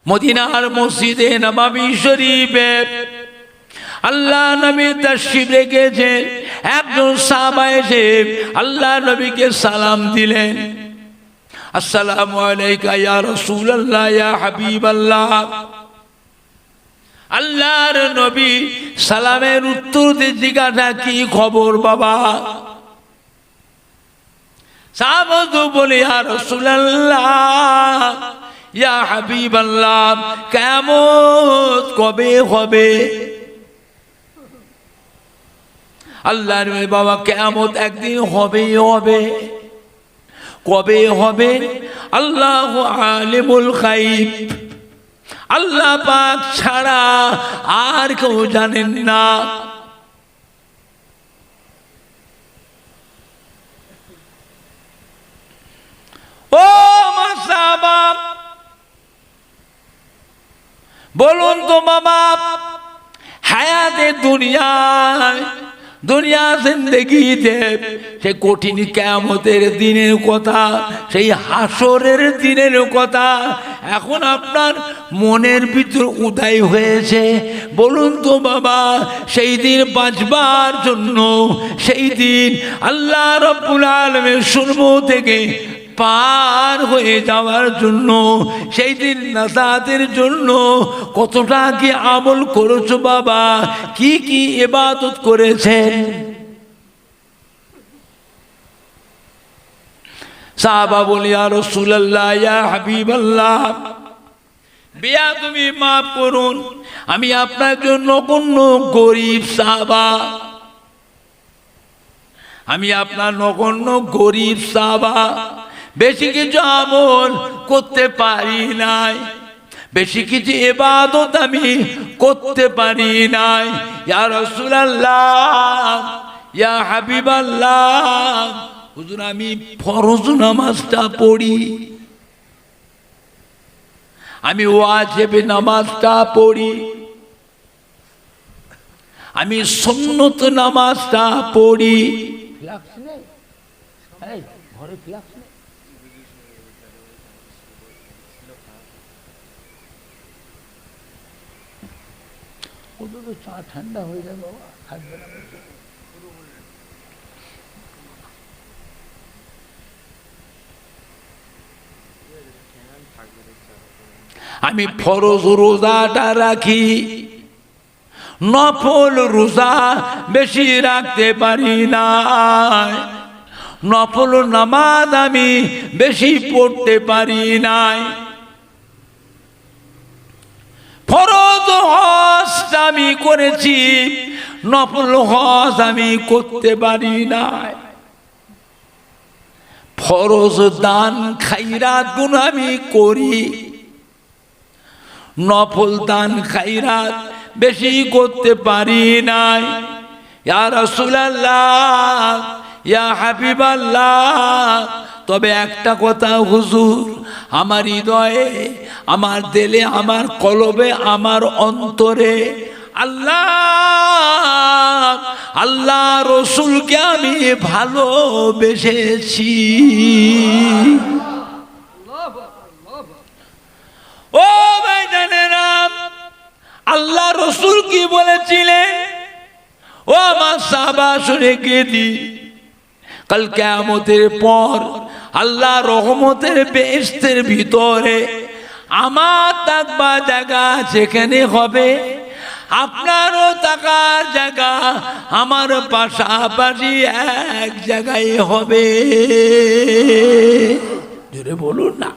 মদিনার মসজিদে নববী শরীফে আল্লাহ নবী তাশরীফ রেখেছে। একজন সাহাবা এসে আল্লাহ নবীকে সালাম দিলেন, আসসালামু আলাইকা ইয়া রাসূলুল্লাহ ইয়া হাবিবাল্লাহ। আল্লাহর নবী সালামের উত্তর দিয়ে জিজ্ঞাসা, কি খবর বাবা? সাহাবা তো বলে, ইয়া রাসূলুল্লাহ ইয়া হাবিবাল্লাহ, কিয়ামত কবে হবে? আল্লাহর নবী, বাবা কিয়ামত একদিন হবেই হবে। কবে হবে? আল্লাহু আলিমুল গায়ব, আল্লাহ পাক ছাড়া আর কেউ জানেন না। ও মাসাবা, বলুন তো বাবা, হায়াতে দুনিয়া জিন্দেগিতে সেই কঠিন কিয়ামতের দিনের কথা, সেই হাসরের দিনের কথা এখন আপনার মনের ভিতর উদয় হয়েছে। বলুন তো বাবা, সেই দিন বাঁচবার জন্য, সেই দিন আল্লাহ রাব্বুল আলামিনের সম্মুখ থেকে পার হয়ে যাওয়ার জন্য, সেই দিন নাজাতের জন্য কতটা কি আমল করেছো বাবা, কি কি ইবাদত করেছেন? সাহাবা বলি, ইয়া রাসূলুল্লাহ ইয়া হাবিবাল্লাহ, বিয়া তুমি মাফ করুন, আমি আপনার জন্য নগণ্য গরিব সাহাবা, আমি আপনার নগণ্য গরিব সাহাবা, বেশি কিছু আমল করতে পারি নাই, বেশি কিছু ইবাদত আমি করতে পারি নাই। ইয়া রাসূলুল্লাহ ইয়া হাবিবাল্লাহ, হুজুর আমি ফরজ নামাজটা পড়ি, আমি ওয়াজিব নামাজটা পড়ি, আমি সুন্নত নামাজটা পড়ি। ঘরে ফ্লাক্স নেই? চা ঠান্ডা হয়ে যাবে বাবা, থাকবে না। আমি ফরজ রোজাটা রাখি, নফল রোজা বেশি রাখতে পারি না, নফল নামাজ আমি বেশি পড়তে পারি নাই, ফরজ হজ আমি করেছি, নফল হজ আমি করতে পারি নাই, ফরজ দান খায়রাত গুলো আমি করি, নফল দান খায়রাত বেশি করতে পারি নাই। ইয়া রাসূলুল্লাহ ইয়া হাবিবাল্লাহ, তবে একটা কথা হুজুর, আমার হৃদয়ে, আমার দিলে, আমার কলবে, আমার অন্তরে আল্লাহ রসুলকে আমি ভালোবেসেছি। ও ভাইজানেরা, আল্লাহ রসুল কি বলেছিলেন? ও আমার সাহাবা শুনে গেদি, কাল কিয়ামতের পর আল্লাহ রহমতের বেহেশতের ভিতরে আমার থাকবার জায়গা যেখানে হবে, আপনারও থাকার জায়গা আমার পাশাপাশি এক জায়গায় হবে। জোরে বলুন না।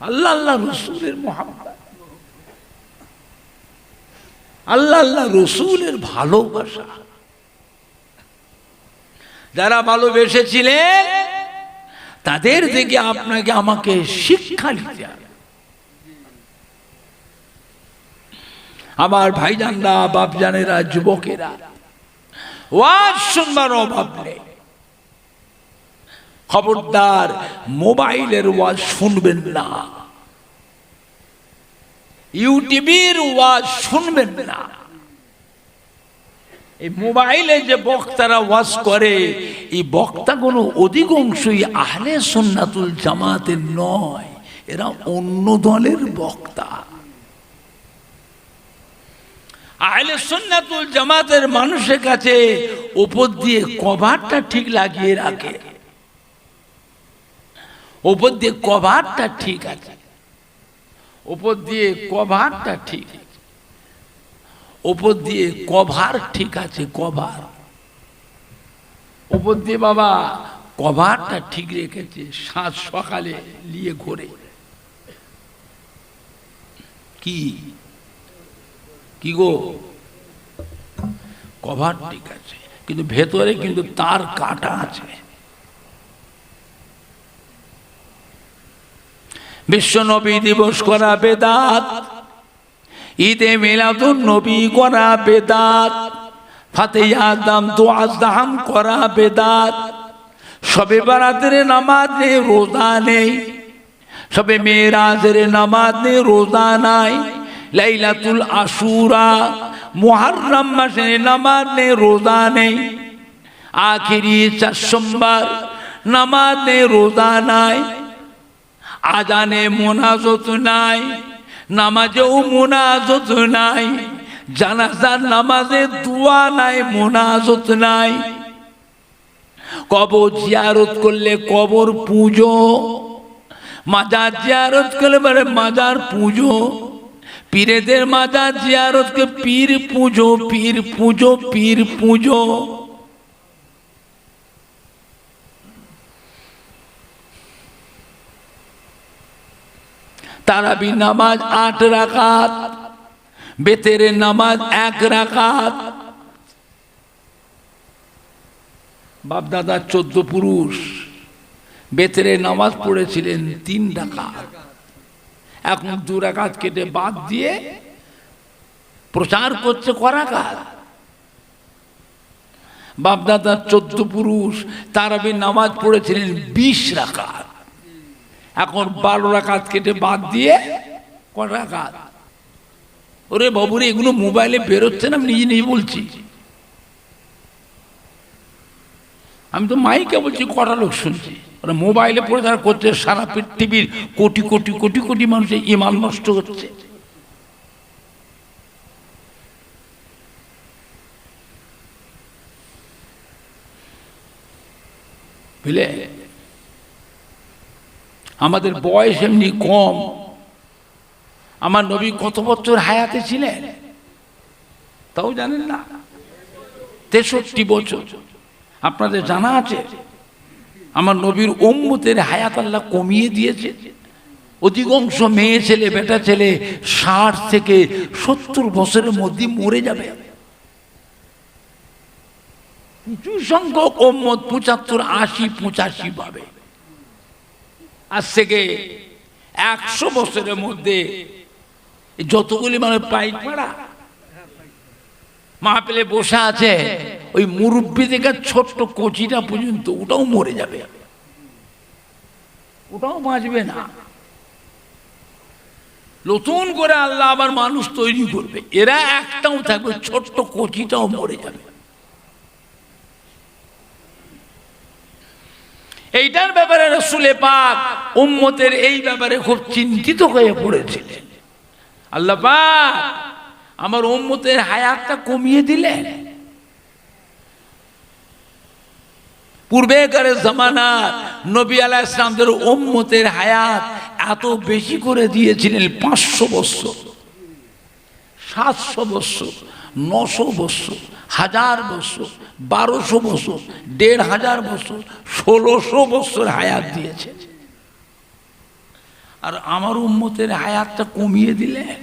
আল্লাহ রসুলের মুহাব্বত, আল্লাহ রসুলের ভালোবাসা, যারা ভালোবেসেছিলেন তাদের থেকে আপনাকে আমাকে শিক্ষা নিতে হবে। আমার ভাইজানরা, বাপজানেরা, যুবকেরা, ওয়াজ শুনবার অভাব নেই, খবরদার মোবাইলের ওয়াজ শুনবেন না, ইউটিউবের ওয়াজ শুনবেন না। এই মোবাইলে যে বক্তারা ওয়াজ করে, এই বক্তাগুলো অধিকাংশই আহলে সুন্নাতুল জামাতের নয়, এরা অন্য দলের বক্তা। আহলে সুন্নাত ওয়াল জামাতের মানুষের কাছে উপর দিয়ে কভারটা ঠিক লাগিয়ে রাখে, উপর দিয়ে কভারটা ঠিক আছে, উপর দিয়ে কভারটা ঠিক আছে, উপর দিয়ে কভার ঠিক আছে, কভার উপর দিয়ে বাবা কভারটা ঠিক রেখেছে। সাত সকালে নিয়ে ঘোরে, কি কি গো, কভার ঠিক আছে, কিন্তু ভেতরে কিন্তু তার কাটা আছে। বিশ্ব নবী দিবস করা বেদাত, ঈদে মিলাদুন নবী করা বেদাত, ফাতিহা আদম দুআ দাম করা বেদাত, শবে বারাতের নামাজ নেই রোজা নেই, শবে মেরাজের নামাজ নেই রোজা নাই, লাইলাতুল আশুরা মুহররম মাসে নামাজ নেই রোজা নেই, আখিরি চার সোমবার নামাজ নেই রোজা নাই, আজানে মোনাজাত নাই, নামাজেও মোনাজাত নাই, জানাজার নামাজে দোয়া নাই, মোনাজাত নাই, কবর জিয়ারত করলে কবর পুজো, মাজার জিয়ারত করলে মাজার পুজো, পীরেদের মাজার জিয়ারতকে পীর পুজো, পীর পুজো, পীর পুজো। তারাবি নামাজ 8 রাকাত, বেতেরের নামাজ 1 রাকাত। বাপদাদা 14 পুরুষ বেতেরের নামাজ পড়েছিলেন 3 রাকাত, এখন 2 রাকাত কেটে বাদ দিয়ে প্রচার করছে ক রাকাত। বাপদাদা 14 পুরুষ তারাবির নামাজ পড়েছিলেন 20 রাকাত, এখন 12 রাকাত কেটে বাদ দিয়ে ক রাকাত। ওরে বাবুরে, এগুলো মোবাইলে বেরোচ্ছে না, আমি নিজে নিজে বলছি, আমি তো মাইকে বলছি, কটা লোক শুনছি। ওরা মোবাইলে প্রচার করছে, সারা পৃথিবীর কোটি কোটি কোটি কোটি মানুষের ঈমান নষ্ট হচ্ছে। বুঝলে, আমাদের বয়স এমনি কম। আমার নবী কত বছর হায়াতে ছিলেন তাও জানেন না? 63 বছর। আপনাদের জানা আছে আমার নবীর উম্মতের হায়াত আল্লাহ কমিয়ে দিয়েছে। অধিকাংশ মেয়ে ছেলে বেটা ছেলে 60 থেকে 70 বছরের মধ্যে মরে যাবে। কিছু সংখ্যক উম্মত 75, 80, 85 পাবে। আজ থেকে 100 বছরের মধ্যে যতগুলি মানে পাইক পাড়া মাহফিলে বসে আছে, ওই মুরব্বী থেকে ছোট্ট কচিটা পর্যন্ত ওটাও মরে যাবে, ওটাও বাঁচবে না। নতুন করে আল্লাহ আবার মানুষ তৈরি করবে, এরা একটাও থাকবে, ছোট্ট কচিটাও মরে যাবে। এইটার ব্যাপারে রাসূল পাক উম্মতের এই ব্যাপারে খুব চিন্তিত হয়ে পড়েছিলেন। আল্লাহ পাক আমার উম্মতের হায়াতটা কমিয়ে দিলেন। পূর্বেকার জামানা নবী আলাইহিস সালামের উম্মতের হায়াত এত বেশি করে দিয়েছিলেন, 500 বছর, 700 বছর, 900 বছর, 1000 বছর, 1200 বছর, 1500 বছর, 1600 বছর হায়াত দিয়েছে। আর আমার উম্মতের হায়াতটা কমিয়ে দিলেন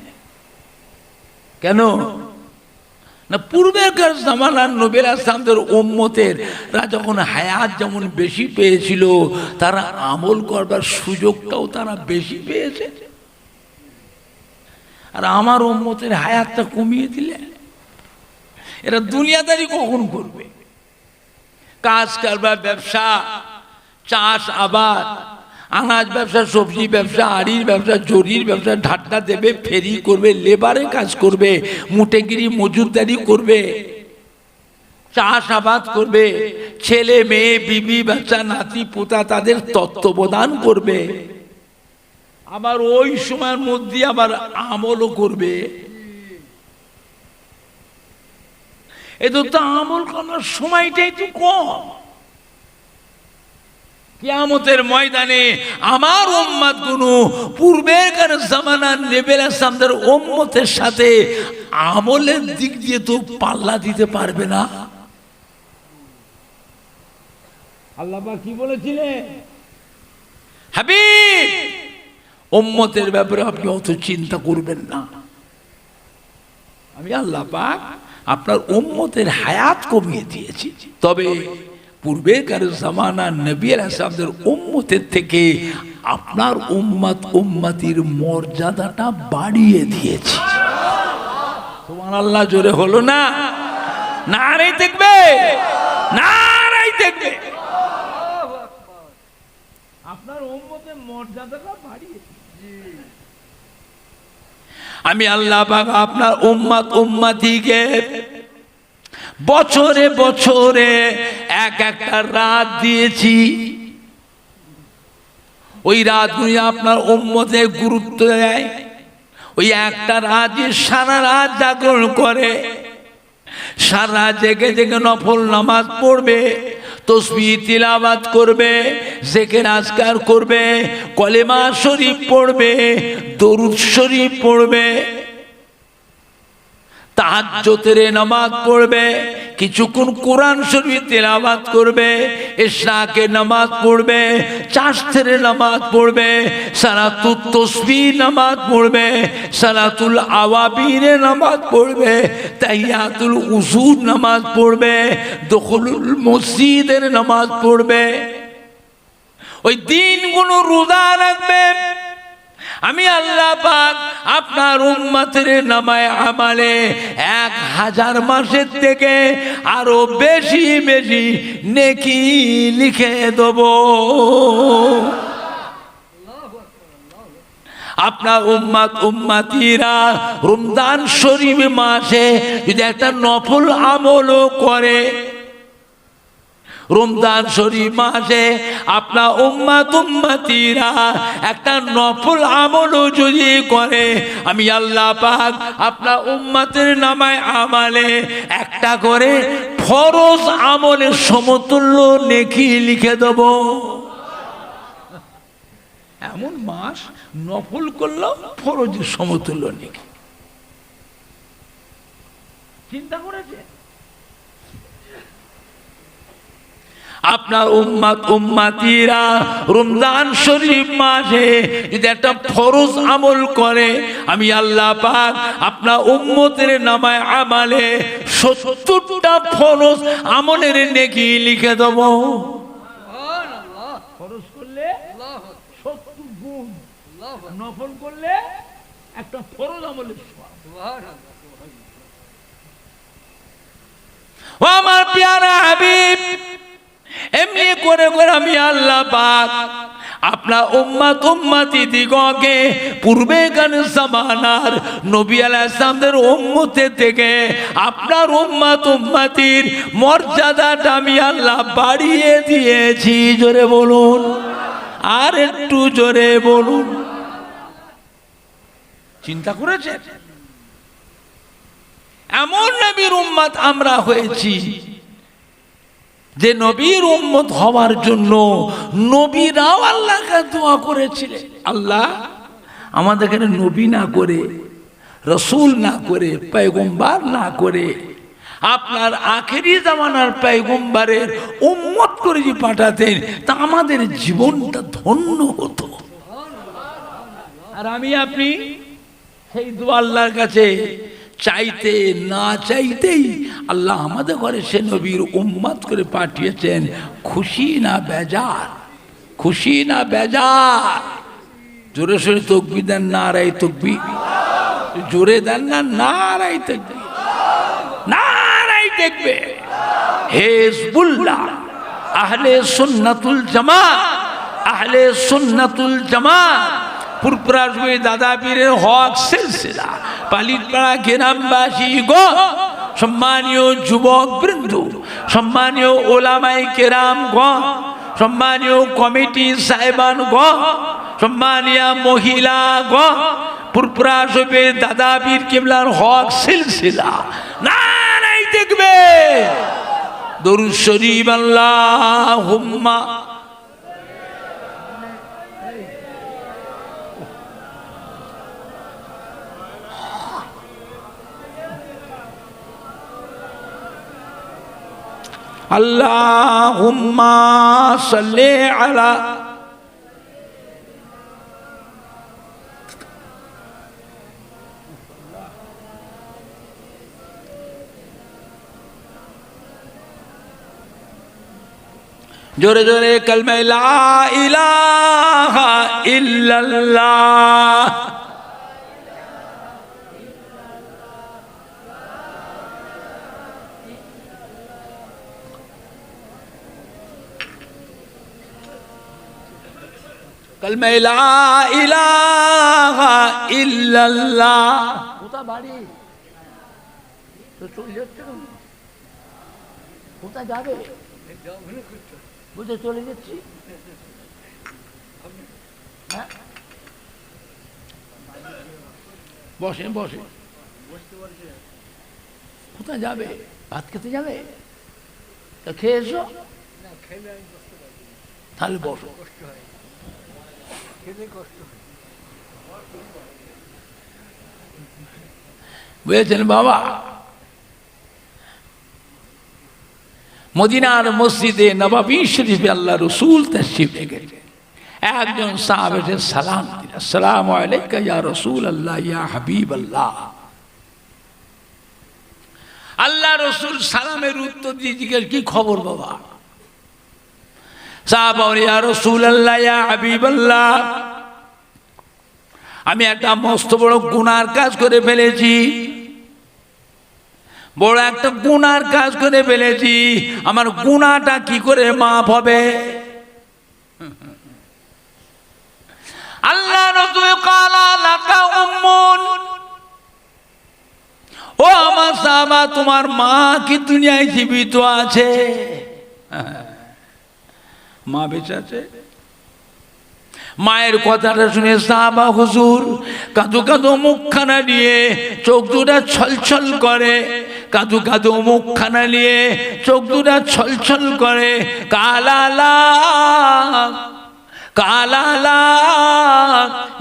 কেন? না, পূর্বেকার জামানার নবী আলাইহিস সালামের উম্মতের যখন হায়াত যেমন বেশি পেয়েছিল, তারা আমল করবার সুযোগটাও তারা বেশি পেয়েছে। আর আমার উম্মতের হায়াতটা কমিয়ে দিলে এরা দুনিয়াদারি কখন করবে? কাজ কারবার, ব্যবসা, চাষ আবাদ, আনাজ ব্যবসা, সবজি ব্যবসা, আড়ির ব্যবসা, জরির ব্যবসা, ঢাট্টা দেবে, ফেরি করবে, লেবারে কাজ করবে, মুটেগিরি মজুরদারি করবে, চাষাবাদ করবে, ছেলে মেয়ে বিবি বাচ্চা নাতি পোতা তাদের তত্ত্বাবধান করবে। আবার ওই সময়ের মধ্যে আবার আমলও করবে। এদের তো আমল করার সময়টাই তো কম। কিয়ামতের ময়দানে আমার উম্মত গুলো পূর্বেকার জামানার নবী সামদের উম্মতের সাথে আমলের দিক দিয়ে তো পাল্লা দিতে পারবে না। আল্লাহ পাক কি বলেছিলেন? হাবিব, উম্মতের ব্যাপারে আপনি অত চিন্তা করবেন না। আমি আল্লাহ পাক আপনার উম্মতের হায়াত কমিয়ে দিয়েছি, তবে পূর্বেকার জামানার নবী আলাইহিস সালামের উম্মতের থেকে আপনার উম্মত উম্মতির মর্যাদাটা বাড়িয়ে দিয়েছি। সুবহানাল্লাহ, জোরে হলো না? নারে তাকবীর, নারে তাকবীর। আপনার উম্মতের মর্যাদাটা বাড়িয়ে দিয়েছি। আমি আল্লাহ পাক আপনার উম্মত উম্মতিকে বছরে বছরে এক একটা রাত দিয়েছি। ওই রাতগুলি আপনার উম্মতে গুরুত্ব দেয়। ওই একটা রাত সারা রাত জাগরণ করে, সারা জেগে জেগে নফল নামাজ পড়বে, তসবিহ তিলাওয়াত করবে, জিকির আজকার করবে, কলেমা শরীফ পড়বে, দরুদ শরীফ পড়বে, তাহাজ্জুদের নামাজ পড়বে, কিছুক্ষণ কোরআন শরীফ তেলাওয়াত করবে, ইশরাকের নামাজ পড়বে, চাশতের নামাজ পড়বে, সালাতুত তাসবিহ নামাজ পড়বে, সালাতুল আওয়াবিনের নামাজ পড়বে, তাহিয়াতুল উযুর নামাজ পড়বে, দুখুলুল মসজিদের নামাজ পড়বে। ওই দিনগুলো রোজা রাখবে। আমি আল্লাহ পাক আপনার উম্মতের নামায় আমালে 1000 মাসের থেকে আরো বেশি বেশি নেকি লিখে দেব। আপনার উম্মত উম্মতিরা রমজান শরীফ মাসে যদি একটা নফল আমলও করে, রমজান শরীফ মাসে আপনার উম্মত উম্মতিরা একটা নফল আমলও যদি করে, আমি আল্লাহ পাক আপনার উম্মতের নামায় আমালে একটা করে ফরজ আমলের সমতুল্য নেকি লিখে দেব। এমন মাস নফল করলো ফরজের সমতুল্য নেকি। চিন্তা করেছে? আপনার উম্মত উম্মতিরা রমজান শরীফ মাসে যদি একটা ফরজ আমল করে, আমি আল্লাহ পাক আপনার উম্মতের নামায় আমালে 70টা ফরজ আমলের নেকি লিখে দেব। ফরজ করলে 70 গুণ, নফল করলে একটা ফরজ আমলের সওয়াব। ও আমার প্যারা হাবিব, এমনি করে করে আমি আল্লাহ পাক আপনার উম্মত উম্মতি দিগকে পূর্বেকার জামানার নবী আলাইহিস সালামের উম্মতের থেকে আপনার উম্মত উম্মতির মর্যাদাটা আমি আল্লাহ বাড়িয়ে দিয়েছি। জোরে বলুন, আর একটু জোরে বলুন। চিন্তা করেছেন? এমন নবীর উম্মত আমরা হয়েছি যে নবীর উম্মত হওয়ার জন্য নবীরাও আল্লাহকে দোয়া করেছিলেন, আল্লাহ আমাদের এখানে নবী না করে, রসুল না করে, পয়গম্বর না করে আপনার আখেরি জামানার পয়গম্বরের উম্মত করে যে পাঠাতেন, তা আমাদের জীবনটা ধন্য হতো। আর আমি আপনি সেই দোয়া আল্লাহর কাছে চাইতে না চাইতেই আল্লাহ আমাদের ঘরে সে নবীর উম্মত করে পাঠিয়েছেন। খুশি না বেজার? খুশি না বেজার? জোরে সোরে তাকবীর দেন, নারায়ে তাকবীর। জোরে দেন না, নারায়ে তাকবীর, নারায়ে তাকবীর। হিজবুল্লাহ, আহলে সুন্নাতুল জামাত, আহলে সুন্নাতুল জামাত, পুরপুরাজুই দাদা পীরের হক সিলসিলা, পালিতপাড়া গ্রামবাসী গো, সম্মানীয় যুবক বৃন্দ, সম্মানীয় ওলামায়ে কেরাম গো, সম্মানীয় কমিটি সাহেবান গো, সম্মানিয়া মহিলা গো পুরপুরা শরীফে দাদা পীর কিবলার হক সিলসিলা নারায়ে দেখবে দরুদ শরীফ আল্লাহুম্মা আল্লাহুম্মা সাল্লি আলা जोरे जोरे कलमे ला इलाहा इल्लल्लाह कलमे ला इलाहा इल्लल्लाह कोथा बाड़ी तो चल যাচ্ছে কোথা যাবে বুঝে চলে যাচ্ছি বসে বসে কোথায় যাবে ভাত খেতে যাবে তা খেয়ে এসো তাহলে বসো বুঝেছেন বাবা মদিনার মসজিদে নববী শরীফে আল্লাহ রসুল তাশরীফ রেখেছেন একজন সাহাবা এসে সালাম দিলেন আসসালামু আলাইকা ইয়া রাসূলুল্লাহ ইয়া হাবিবাল্লাহ আল্লাহ রসুল সালামের উত্তর দিয়ে জিজ্ঞেস কি খবর বাবা সাহাবা বলে ইয়া রাসূলুল্লাহ ইয়া হাবিবাল্লাহ আমি একটা মস্ত বড় গুনার কাজ করে ফেলেছি বড় একটা গুনার কাজ করে ফেলেছি আমার গুনাহটা কি করে মাফ হবে আল্লাহ রাসূল ক্বালা লাকা উম্মুন ও আমার সাহাবা তোমার মা কি দুনিয়ায় জীবিত আছে মা বেঁচে আছে মায়ের কথাটা শুনে সাহাবা হুজুর কাঁদো কাঁদো মুখখানা নিয়ে চোখ দুটা ছলছল করে কাঁদো কাঁদো মুখখানা নিয়ে চোখ দুটা ছলছল করে কালালা কালালা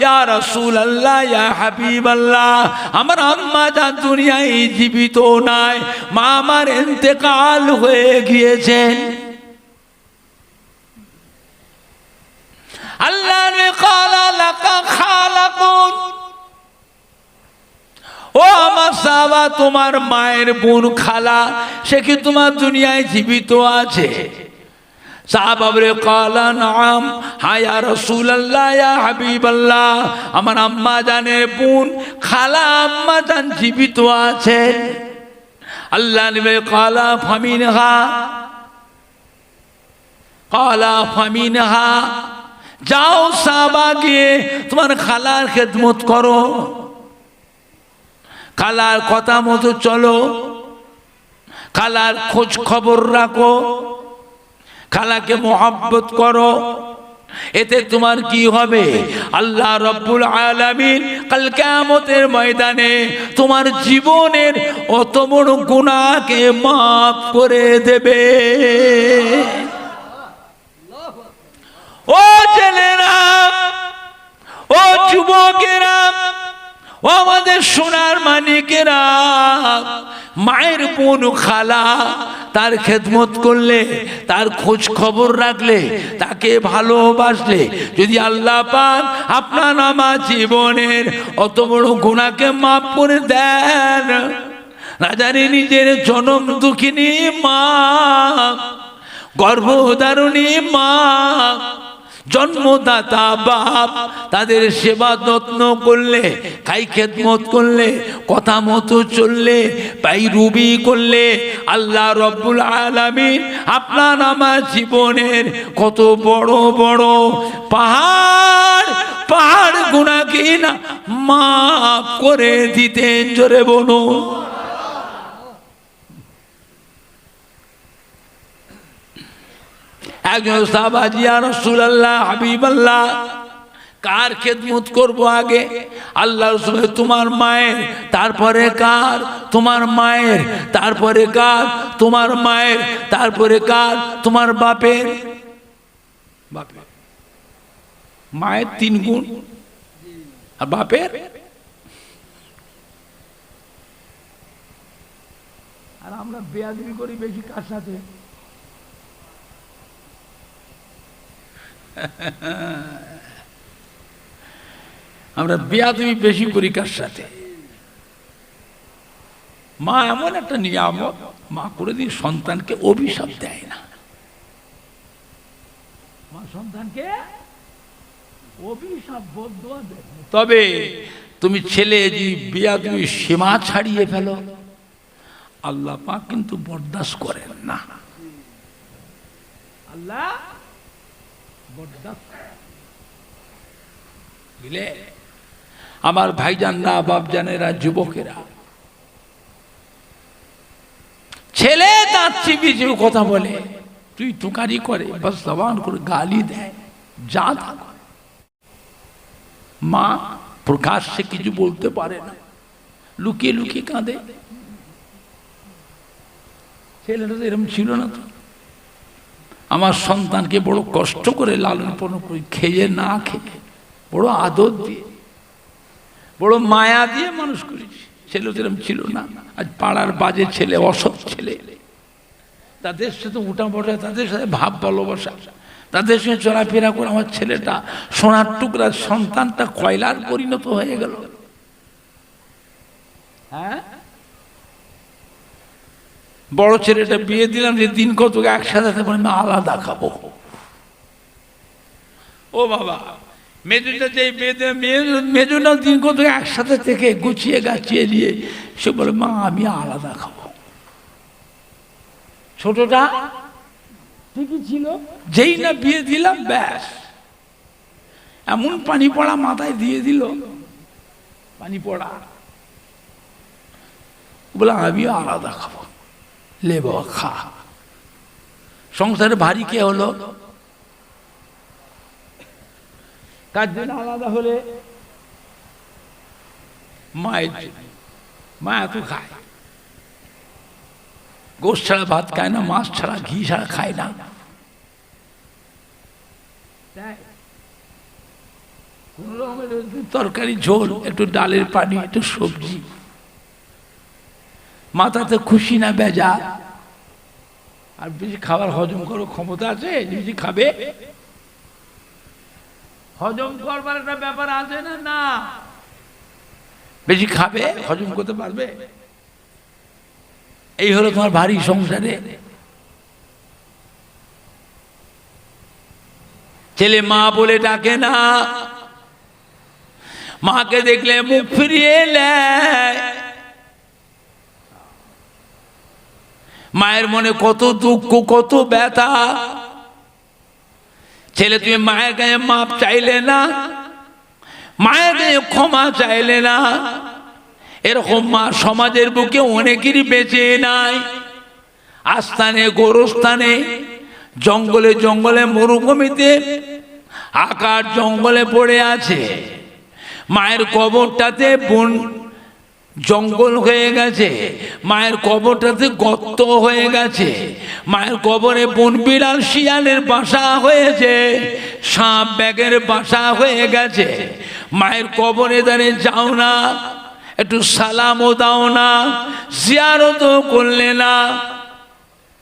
ইয়া রাসূলুল্লাহ ইয়া হাবিবাল্লাহ আমার আম্মা জান দুনিয়ায় জীবিত নাই মা আমার ইন্তেকাল হয়ে গিয়েছেন আল্লাহ নে ক্বালা লাকা খালাকুন ও আমার সাহাবা তোমার মায়ের বোন খালা সে কি তোমার দুনিয়ায় জীবিত আছে সাহাবা বলে ক্বালা নাম হ্যাঁ ইয়া রাসূলুল্লাহ ইয়া হাবিবাল্লাহ আমার আম্মা জানের বোন খালা আম্মা জান জীবিত আছেন আল্লাহ নে ক্বালা ফামিনহা যাও সাহাবা গিয়ে তোমার খালার খেদমত করো খালার কথা মতো চলো খালার খোঁজ খবর রাখো খালাকে মোহাব্বত করো এতে তোমার কি হবে আল্লাহ রব্বুল আলামিন কাল কিয়ামতের ময়দানে তোমার জীবনের অত বড় গুনাহকে মাফ করে দেবে ও ছেলেরা ও যুবকেরা ও আমাদের সোনার মানিকেরা মায়ের বোন খালা তার খেদমত করলে তার খোঁজ খবর রাখলে তাকে ভালোবাসলে যদি আল্লাহ পাক আপনার আমার জীবনের অত বড় গুনাহকে মাফ করে দেন না জানি নিজের জনম দুঃখিনী মা গর্ভধারিণী মা জন্মদাতা বাপ তাদের সেবা যত্ন করলে খাই খেদমত করলে কথা মতো চললে পায়রুবি করলে আল্লাহ রব্বুল আলামিন আপনার আমার জীবনের কত বড় বড় পাহাড় পাহাড় গুনাহকে না মাফ করে দিতেন জোরে বলুন একজন সাহাবা ইয়া রাসূলুল্লাহ হাবিবাল্লাহ কার খেদমত করব আগে? আল্লাহ রাসূল তোমার মায়ের, তারপরে কার? তোমার মায়ের, তারপরে কার? তোমার মায়ের, তারপরে কার? তোমার বাপের। বাপের মায়ের 3 গুণ আর বাপের। আর আমরা বেয়াদবি করি বেশি কার সাথে? আমরা বেয়াদবি বেশি করি কার সাথে? মা এমন একটা নিয়ামত, মা করে দিয়ে সন্তানকে অভিশাপ দেয় না। মা সন্তানকে অভিশাপ বদদুয়া দেয় না। তবে তুমি ছেলে যদি বেয়াদবি সীমা ছাড়িয়ে ফেলো, আল্লাহ পাক কিন্তু বরদাস্ত করেন না। আল্লাহ বরদাস্ত বুঝলে? আমার ভাইজানরা, বাপজানেরা, যুবকেরা, ছেলে তার চিবিয়ে কথা বলে, তুই তুকারি করে, বাস জবান করে গালি দেয়, যা তা করে। মা প্রকাশ্যে কিছু বলতে পারে না, লুকিয়ে লুকিয়ে কাঁদে। ছেলেটা তো এরকম ছিল না তো। আমার সন্তানকে বড় কষ্ট করে লালন পালন করে, খেয়ে না খেয়ে, বড় আদর দিয়ে, বড় মায়া দিয়ে মানুষ করেছি। ছেলে এরকম ছিল না। আজ পাড়ার বাজে ছেলে, অসৎ ছেলে, তাদের সাথে উঠা বসা, তাদের সাথে ভাব ভালোবাসা, তাদের সঙ্গে চলাফেরা করে আমার ছেলেটা সোনার টুকরার সন্তানটা কয়লার পরিণত হয়ে গেল। হ্যাঁ, বড় ছেলেটা বিয়ে দিলাম, যে দিন কত একসাথে আমি আলাদা খাবো। ও বাবা, মেজুটা যে মেজুটা দিন কত একসাথে থেকে গুছিয়ে গাছিয়ে দিয়ে সে বলে মা আমি আলাদা খাবো। ছোটটা ঠিকই ছিল, যেই না বিয়ে দিলাম ব্যাস এমন পানি পড়া মাথায় দিয়ে দিল, পানি পড়া, বলে আমিও আলাদা খাবো। লে বাবা খা। সংসারে ভারী কে হলো? কার জন্য আলাদা হলে? মায়ের জন্য। মা এত খায়, গোশ ছাড়া ভাত খায় না, মাছ ছাড়া ঘি ছাড়া খায় না। কোন রকমের তরকারি ঝোল, একটু ডালের পানি, একটু সবজি, মাথাতে খুশি না বেজা। আর বেশি খাবার হজম করার ক্ষমতা আছে? বেশি খাবে, হজম করবার একটা ব্যাপার আছে না? না, বেশি খাবে, হজম করতে পারবে? এই হলো তোমার ভারী সংসারে। ছেলে মা বলে ডাকে না, মাকে দেখলে মুখ ফিরিয়ে নেয়। মায়ের মনে কত দুঃখ, কত ব্যথা। ছেলে তুমি মায়ের কাছে মাপ চাইলে না, মায়ের কাছে ক্ষমা চাইলে না। এরকম মা সমাজের বুকে অনেকেরই বেঁচে নাই। আস্থানে, গোরস্থানে, জঙ্গলে জঙ্গলে, মরুভূমিতে, আকার জঙ্গলে পড়ে আছে। মায়ের কবরটাতে বন জঙ্গল হয়ে গেছে, মায়ের কবরটাতে গর্ত হয়ে গেছে, মায়ের কবরে বন বিড়াল শিয়ালের বাসা হয়েছে, সাপ ব্যাগের বাসা হয়ে গেছে। মায়ের কবরে দাঁড়িয়ে যাও না, একটু সালামও দাও না, জিয়ারতও করলে না।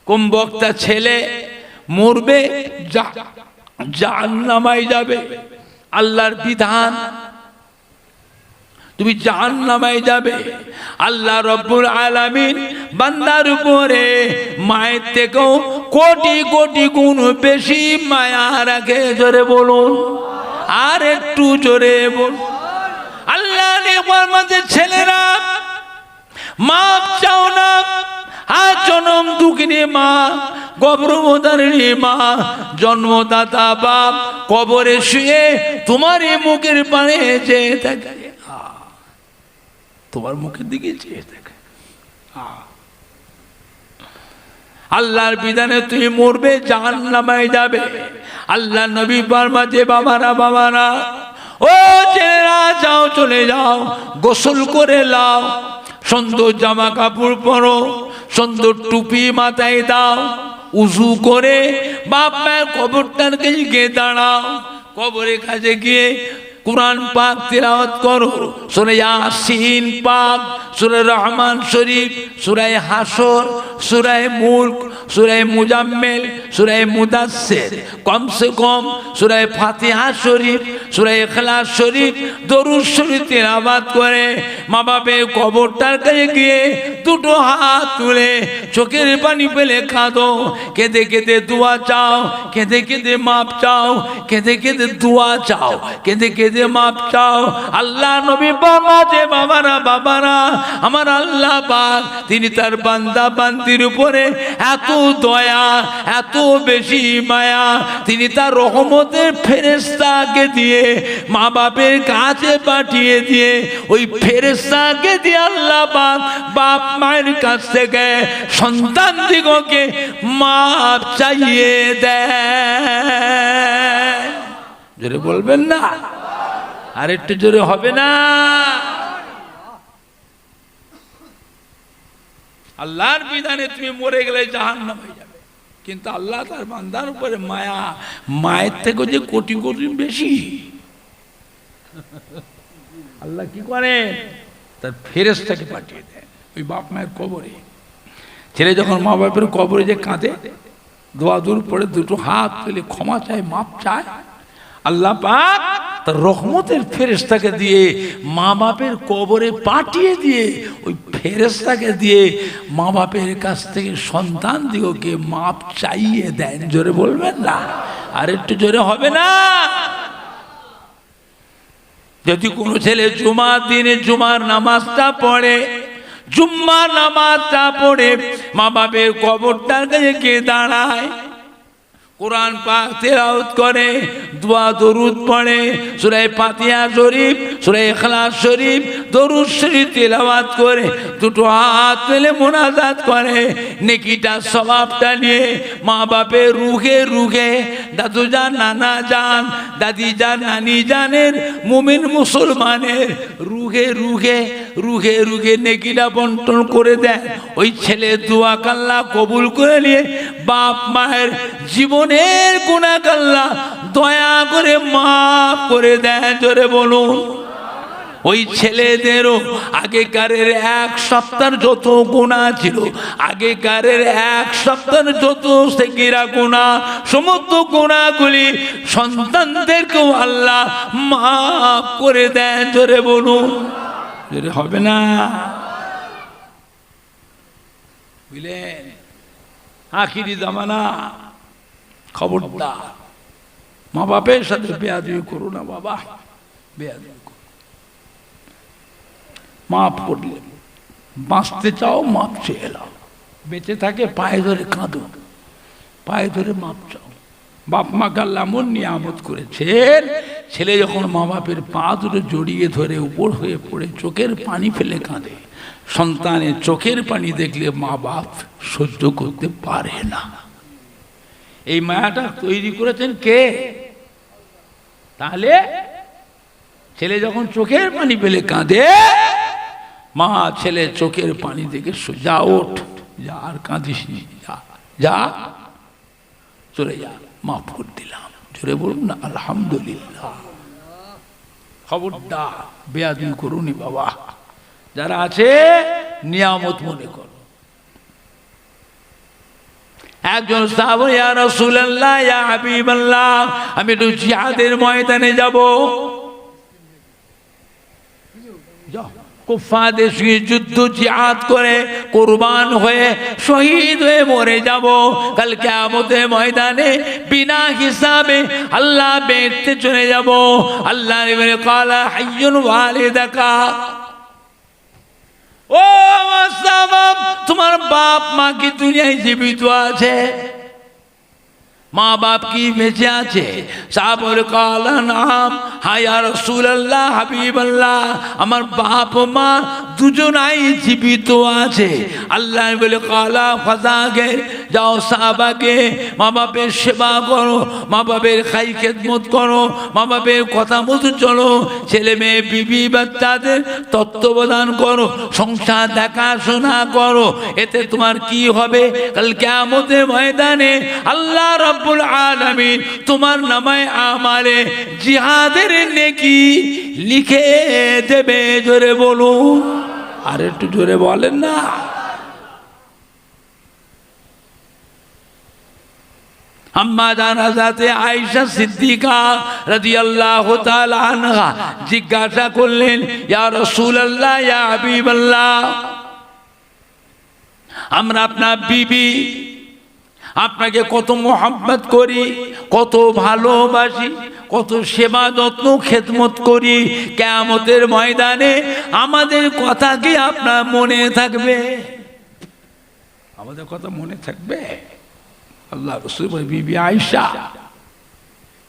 কোন বক্তা ছেলে মরবে, জাহান্নামায় যাবে, আল্লাহর বিধান, তুমি জাহান্নামায় যাবে। আল্লাহ রব্বুল আলামিন বান্দার উপরে মায়ের থেকেও কোটি কোটি গুণ বেশি মায়া রাখে। জোরে বলুন, আর একটু জোরে বলুন। আল্লাহ নির্মল মাঝে ছেলেরা মাপ চাও না, আর জনম দুঃখিনী মা, গর্ভধারিণী মা, জন্মদাতা বাপ কবরে শুয়ে তোমারই মুখের পানে চেয়ে থাকে, তোমার মুখের দিকে চেয়ে থাকে। আল্লাহর বিধানে তুমি মরবে, জাহান্নামায় যাবে। আল্লাহ নবী ফরমাতে বাবারা বাবারা, ও ছেলেরা যাও, চলে যাও, গোসল করে লাও, সুন্দর জামা কাপড় পরো, সুন্দর টুপি মাথায় দাও, উজু করে বাপ মায়ের কবরটার কাছে গিয়ে দাঁড়াও, কবরের কাছে গিয়ে কুরআন পাক তিলাওয়াত করো, সূরা ইয়াসিন পাক, সূরা রহমান শরীফ, সূরা হাসর, সূরা মুলক, সূরা মুজাম্মিল, সূরা মুদাসসির, কমসে কম সূরা ফাতিহা শরীফ, সূরা ইখলাস শরীফ, দরুদ শরীফ তিলাওয়াত করে মা বাপের কবরটার কাছে গিয়ে দুটো হাত তুলে চোখের পানি ফেলে কাঁদো, কেঁদে কেঁদে দোয়া চাও, কেঁদে কেঁদে মাপ চাও, কেঁদে কেঁদে দোয়া চাও, কেঁদে কেঁদে মাপ চাও। আল্লাহ নবী বলে, বাবারা বাবারা, আমার আল্লাহ পাক তিনি তার বান্দা বান্দির উপরে এত দয়া, এত বেশি মায়া, তিনি তার রহমতের ফেরেশতাকে দিয়ে মা বাপের কাছে পাঠিয়ে দিয়ে ওই ফেরেশতাকে দিয়ে আল্লাহ পাক বাপ মায়ের কাছ থেকে সন্তান দিগকে মাপ চাইয়ে দেয়। জোরে বলবেন না? আর একটু জোরে হবে না? আল্লাহর বিধানে তুমি মরে গেলে জাহান্নাম হয়ে যাবে, কিন্তু আল্লাহ তার বান্দার উপরে মায়া, মায়ের থেকে যে কোটি কোটি বেশি। আল্লাহ কি করে? তার ফেরেশতাকে পাঠিয়ে দেয় ওই বাপ মায়ের কবরে। ছেলে যখন মা বাপের কবরে যে কাঁদে, দোয়া দূর পড়ে দুটো হাত তুলে ক্ষমা চায়, মাপ চায়, আল্লাহ পাক তার রহমতের ফেরেশতাকে দিয়ে মা বাপের কবরে পাঠিয়ে দিয়ে ওই ফেরেশতাকে দিয়ে মা বাপের কাছ থেকে সন্তান দিগকে মাপ চাইয়ে দেন। জোরে বলবেন না? আর একটু জোরে হবে না? যদি কোনো ছেলে জুমার দিনে জুমার নামাজটা পড়ে, জুম্মার নামাজটা পড়ে মা বাপের কবরটার কাছে গিয়ে দাঁড়ায়, কোরআন পাক তেলাওয়াত করে, দোয়া দরুদ পড়ে, সূরা ফাতিহা শরীফ, সূরা ইখলাস শরীফ, দরুদ শরীফ তেলাওয়াত করে, দুটো হাত তুলে মুনাজাত করে, নেকিটা সওয়াবটা নিয়ে মা বাপের রুহে রুহে, দাদু জান, নানা জান, দাদি জান, নানি জানের, মুমিন মুসলমানের রুহে রুহে রুহে রুহে নেকিটা বন্টন করে দেন। ওই ছেলে দোয়া আল্লাহ কবুল করে নিয়ে বাপ মায়ের জীবনের গুনাহ আল্লাহ দয়া করে মাফ করে দেন। জোরে বলুন। ওই ছেলেদেরও আগেকারের এক সপ্তাহের যত গুনাহ ছিল, আগেকারের এক সপ্তাহের যত সেকিরা গুনাহ, সমস্ত গুনাহগুলি সন্তানদেরকেও আল্লাহ মাফ করে দেন। জোরে বলুন। জোরে হবে না? বুঝলেন? আখিরি জামানা, খবরদার মা বাপের সাথে বেয়াদবি করো না বাবা, বেয়াদবি করো। মাফ করলে বাঁচতে চাও, মাপ চেয়ে এলাও, বেঁচে থাকে পায়ে ধরে কাঁদো, পায়ে ধরে মাপ চাও। বাপ মাকে আল্লাহ এমন নিয়ামত করেছেন, ছেলে যখন মা বাপের পা দুটো জড়িয়ে ধরে উপর হয়ে পড়ে চোখের পানি ফেলে কাঁদে, সন্তানের চোখের পানি দেখলে মা বাপ সহ্য করতে পারে না। এই মায়াটা তৈরি করেছেন কে? তাহলে ছেলে যখন চোখের পানি ফেলে কাঁদে, মা ছেলে চোখের পানি দেখে যা, ওঠ, যা, আর কাঁদিস নি, যা যা, চলে যা, মাফ করে দিলাম। জোরে বলুন না আলহামদুলিল্লাহ। খবরদার বেয়াদবি করুনি বাবা, যারা আছে নিয়ামত মনে করো। একজন সাহাবী, ইয়া রাসূলুল্লাহ, ইয়া হাবিবাল্লাহ, আমি একটু জিহাদের ময়দানে যাব। কুফফারদের সঙ্গে যুদ্ধ জিহাদ করে কুরবান হয়ে শহীদ হয়ে মরে যাব, কাল কিয়ামতের ময়দানে বিনা হিসাবে আল্লাহ বেঁচতে চলে যাব। আল্লাহ বলে, ক্বালা হাইয়ুন ওয়ালিদাকা, ও সাহাবা, তোমার বাপ মা কি দুনিয়ায় জীবিত আছে? মা বাপ কি বেঁচে আছে? সাহাবার কালা নাম, হ্যাঁ ইয়া রাসূলুল্লাহ, হাবিবাল্লাহ, আমার বাপ মা দুজনাই জীবিত আছে। আল্লাহ বলে, কালা ফাযাকের, যাও সাহাবাকে মা বাপের সেবা করো, মা বাপের খাই খেদমত করো, মা বাপের কথা মতো চলো, ছেলে মেয়ে বিবি বাচ্চাদের তত্ত্বাবধান করো, সংসার দেখাশোনা করো। এতে তোমার কি হবে? কাল কিয়ামতের ময়দানে আল্লাহ রাব্বুল আলামিন তোমার নামায়ে আমালে জিহাদের নেকি লিখে দেবে। জোরে বলুন, আর একটু জোরে বলেন না। আম্মা জান হযরতে আয়েশা সিদ্দিকা রাদিয়াল্লাহু তাআলা আনহা জিজ্ঞাসা করলেন, ইয়া রাসূলুল্লাহ, ইয়া হাবিবাল্লাহ, আমরা আপনার বিবি, আপনাকে কত মোহাব্বত করি, কত ভালোবাসি, কত সেবা যত্ন খেদমত করি, কিয়ামতের ময়দানে আমাদের কথা কি আপনার মনে থাকবে? আমাদের কথা মনে থাকবে? আল্লাহ রাসূল বলে, বিবি আয়েশা,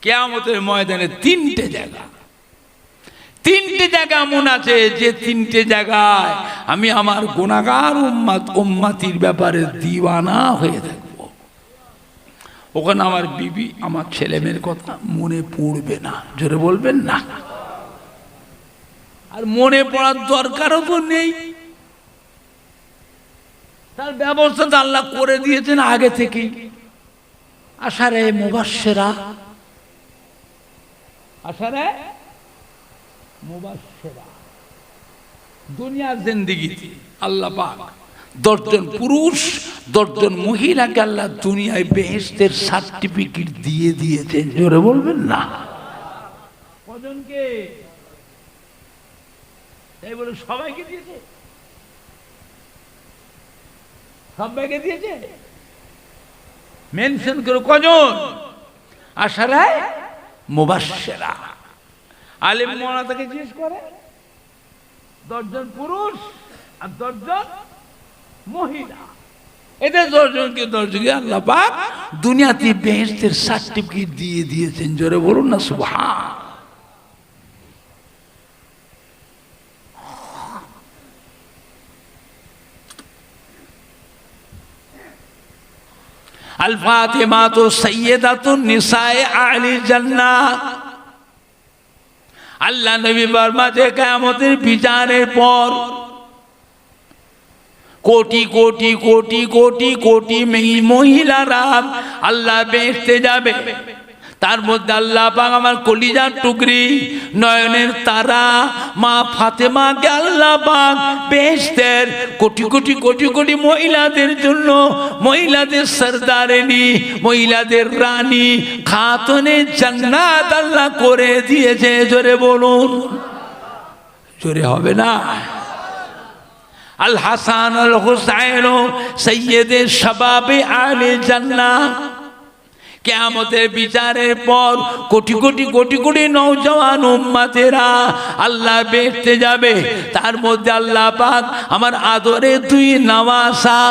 কিয়ামতের ময়দানে তিনটে জায়গা এমন আছে যে তিনটে জায়গায় আমি আমার গুনাহগার উম্মতির ব্যাপারে দিওয়ানা হয়ে থাকবো। ওখানে আমার বিবি, আমার ছেলে মেয়ের কথা মনে পড়বে না। জোরে বলবেন না। আর মনে পড়ার দরকারও তো নেই, তার ব্যবস্থা আল্লাহ করে দিয়েছেন আগে থেকেই। আশারে মুবাশশিরা, আশারে মুবাশশিরা, দুনিয়ার জিন্দেগিতে আল্লাহ পাক 10 জন পুরুষ 10 জন মহিলাকে আল্লাহ দুনিয়ায় বেহেশতের সার্টিফিকেট দিয়ে দিয়েছেন। জোরে বলবেন না। কজনকে? তাই বলে সবাইকে দিয়েছে? সবাইকে দিয়েছে? মেনশন করে কজন? আশারে মুবাশশিরা। আলেম মোনা তাকে জিজ্ঞেস করে, 10 জন পুরুষ আর 10 জন মহিলা, এদের 10 জনকে আল্লাহ পাক দুনিয়াতে বেহেশতের সার্টিফিকেট দিয়ে দিয়েছেন। জোরে বলুন না সুবহান। আল ফাতিমাতু সাইয়্যিদাতুন নিসায়ে আহলিল জান্নাহ। আল্লাহ নবী ফরমাতে কিয়ামতের বিচারের পর কোটি কোটি কোটি কোটি কোটি মহিলারা আল্লাহ বেহেশতে যাবে। তার মধ্যে আল্লাহ পাক আমার কলিজার টুকরি, নয়নের তারা মা ফাতেমাকে আল্লাহ পাক বেহেশতের কোটি কোটি কোটি কোটি মহিলাদের জন্য, মহিলাদের সরদারিনী, মহিলাদের রানী, খাতুনে জান্নাত আল্লাহ করে দিয়েছে। জোরে বলুন, জোরে হবে না। আল হাসান আল হুসাইন সাইয়্যিদে শাবাবে আহলে জান্নাহ। কিয়ামতের বিচারের পর কোটি কোটি কোটি কোটি নওজওয়ান উম্মতেরা আল্লাহ বেহেশতে যাবে। তার মধ্যে আল্লাহ পাক আমার আদরে 2 নওয়াসা,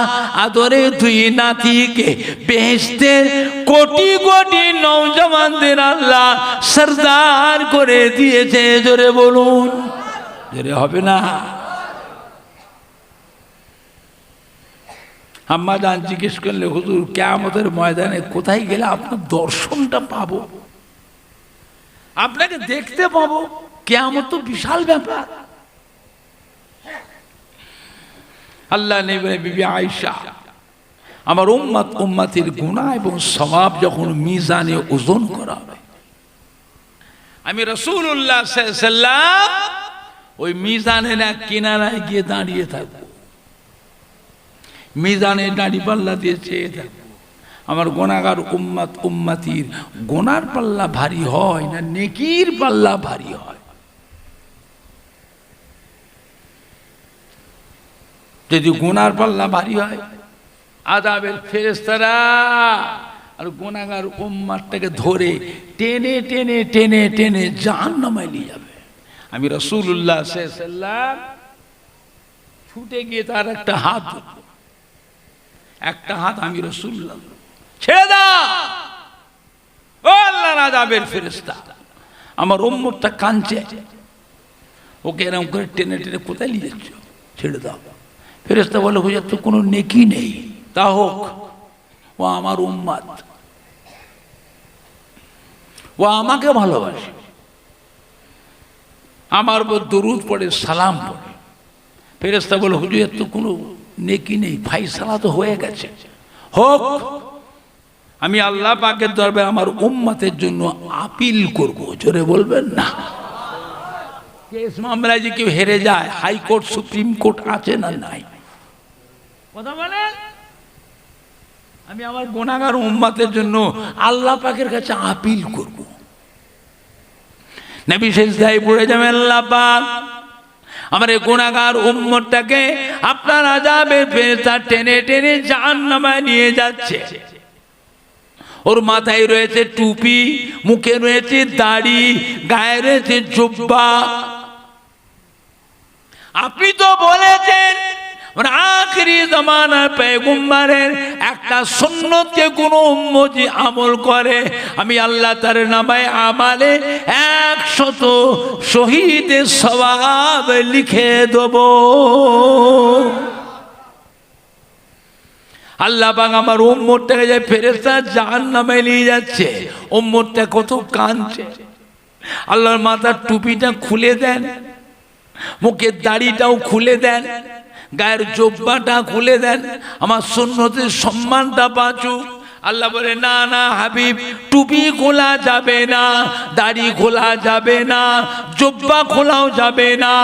আদরে 2 নাতিকে বেহেশতের কোটি কোটি নওজওয়ানদের আল্লাহ সরদার করে দিয়েছে। জোরে বলুন, জোরে হবে না। আম্মা জান জিজ্ঞেস করলে, হুজুর কিয়ামতের ময়দানে কোথায় গেলে আপনার দর্শনটা পাবো, আপনাকে দেখতে পাবো? কিয়ামত তো বিশাল ব্যাপার। আল্লাহ নবী বিবি আয়েশা, আমার উম্মতির গুনাহ এবং সওয়াব যখন মিজানে ওজন করা হবে, আমি রাসূলুল্লাহ সাল্লাল্লাহু আলাইহি ওয়াসাল্লাম ওই মিজানের এক কিনারায় গিয়ে দাঁড়িয়ে থাকবো। মিজানে দাঁড়ি পাল্লা দিয়ে চেয়ে থাকবো। আমার গুনাহগার উম্মতির গুনার পাল্লা ভারী হয় না নেকির পাল্লা ভারী হয়? যদি গুনার পাল্লা ভারী হয়, আযাবের ফেরেশতারা আর গুনাহগার উম্মতটাকে ধরে টেনে টেনে টেনে টেনে জাহান্নামে নিয়ে যাবে। আমি রাসূলুল্লাহ সাল্লাল্লাহু আলাইহি ওয়াসাল্লাম ছুটে গিয়ে তার একটা হাত, আমি রাসূলুল্লাহ, ছেড়ে দাও ও আল্লাহর আযাবের ফেরেশতা, আমার উম্মতটা কাঁদছে, ওকে এরকম করে টেনে টেনে কোথায় নিয়ে যাচ্ছ? ছেড়ে দাও। ফেরেশতা বলে, হুজুর তো কোনো নেকি নেই। তা হোক, ও আমার উম্মত, ও আমাকে ভালোবাসে, আমার উপর দরুদ পড়ে, সালাম পড়ে। ফেরেশতা বলে হুজুর এর তো কোনো নেকি নেই, ফাইসালা তো হয়ে গেছে, হোক। আমি আল্লাহ পাকের দরবারে আমার উম্মতের জন্য আপিল করব। জোরে বলবেন না? কেস মামলায় যে কেউ হেরে যায়, হাইকোর্ট সুপ্রিম কোর্ট আছে না নাই? কথা বলেন। আমি আমার গুনাহগার উম্মতের জন্য আল্লাহ পাকের কাছে আপিল করব। নবী সিজদায় পড়ে যাবেন, আল্লাহ পাক আমার এই গুনাহগার উম্মতটাকে আপনার আযাবের ফেরেশতা টেনে টেনে জাহান্নামে নিয়ে যাচ্ছে। ওর মাথায় রয়েছে টুপি, মুখে রয়েছে দাড়ি, গায়ে রয়েছে জুব্বা। আপনি তো বলেছেন আখিরি জামানার পয়গম্বরের একটা সুন্নতকে কোন উম্মতি আমল করে, আমি আল্লাহ তার নামে আমালে 100 শহীদের সওয়াব লিখে দেব। আল্লাহ পাক আমার উম্মতটাকে যে ফেরেশতা জাহান্নামে নিয়ে যাচ্ছে, উম্মতটা কত কাঁদছে। আল্লাহর মাথার টুপিটা খুলে দেন, মুখের দাড়িটাও খুলে দেন, গায়ের জুব্বাটা খুলে দেন, আমার সুন্নতের সম্মানটা বাঁচুক। আল্লাহ বলে না না হাবিব, টুপি খোলা যাবে না, দাড়ি খোলা যাবে না, জুব্বা খোলাও যাবে না।